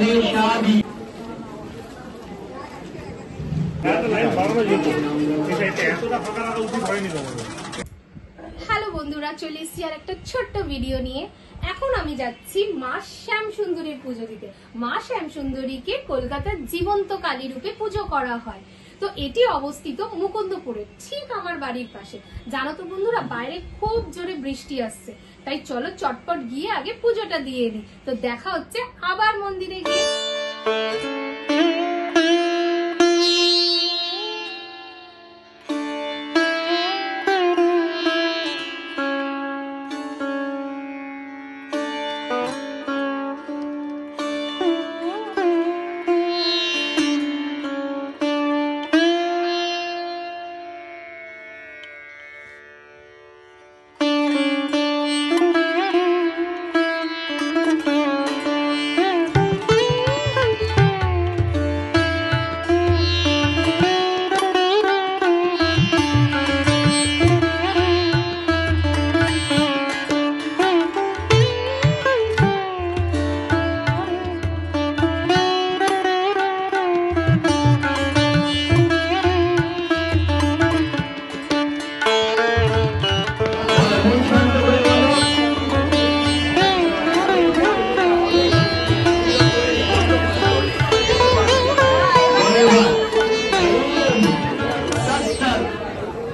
गणेशादि hello বন্ধুরা, চলে এসেছি আর একটা ছোট্ট ভিডিও নিয়ে। এখন আমি যাচ্ছি মা শ্যামসুন্দরীর পুজো দিতে। মা শ্যামসুন্দরীকে কলকাতার জীবন্ত কালী রূপে পুজো করা হয়। তো এটি অবস্থিত মুকুন্দপুরে, ঠিক আমার বাড়ির পাশে। জানো তো বন্ধুরা, বাইরে খুব জোরে বৃষ্টি আসছে, তাই চলো চটপট গিয়ে আগে পুজোটা দিয়ে নিই। তো দেখা হচ্ছে আবার মন্দিরে গিয়ে।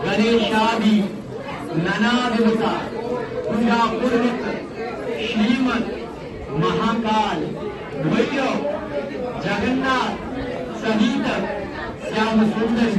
गणेशादि नाना देवता पूजा पूर्वक श्रीमद महाकाल भैरव जगन्नाथ सहित श्याम सुंदर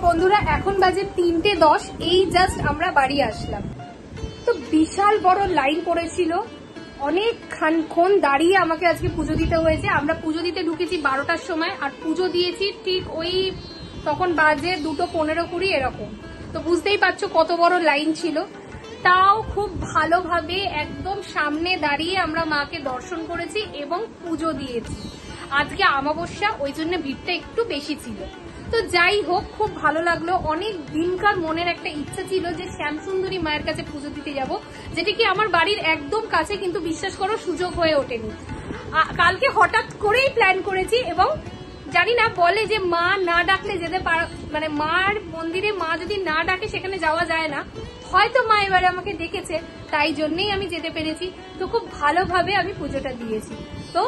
বন্ধুরা, এখন বাজে 3:10। এই জাস্ট আমরা বাড়ি আসলাম। তো বিশাল বড় লাইন পড়েছিল, অনেকক্ষণ দাঁড়িয়ে আমাকে আজকে পুজো দিতে হয়েছে। আমরা পুজো দিতে ঢুকেছি 12টার সময়, আর পুজো দিয়েছি ঠিক ওই তখন বাজে 2:15-20 এরকম। তো বুঝতেই পারছো কত বড় লাইন ছিল। তাও খুব ভালোভাবে একদম সামনে দাঁড়িয়ে আমরা মাকে দর্শন করেছি এবং পুজো দিয়েছি। আজকে অমাবস্যা, ওই জন্য ভিড়টা একটু বেশি ছিল। তো যাই হোক, খুব ভালো লাগলো। অনেক দিনকার মনের একটা ইচ্ছা ছিল যে শ্যামসুন্দরী মায়ের কাছে পুজো দিতে যাব, যেটি কি আমার বাড়ির একদম কাছে, কিন্তু বিশ্বাস করো সুযোগ হয়ে ওঠেনি। কালকে হঠাৎ করেই প্ল্যান করেছি, এবং জানি না, বলে যে মা না ডাকলে যেতে মানে মার মন্দিরে মা যদি না ডাকে সেখানে যাওয়া যায় না। হয়তো মা এবারে আমাকে ডেকেছে, তাই জন্যই আমি যেতে পেরেছি। তো খুব ভালোভাবে আমি পুজোটা দিয়েছি। তো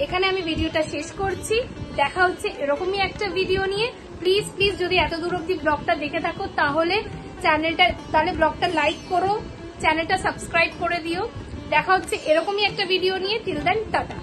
এখানে আমি ভিডিওটা শেষ করছি। দেখা হচ্ছে এরকমই একটা ভিডিও নিয়ে। প্লিজ প্লিজ যদি এত দূর অব্দি ব্লগটা দেখে থাকো তাহলে ব্লগটা লাইক করো, চ্যানেলটা সাবস্ক্রাইব করে দিও। দেখা হচ্ছে এরকমই একটা ভিডিও নিয়ে। Till then, tata.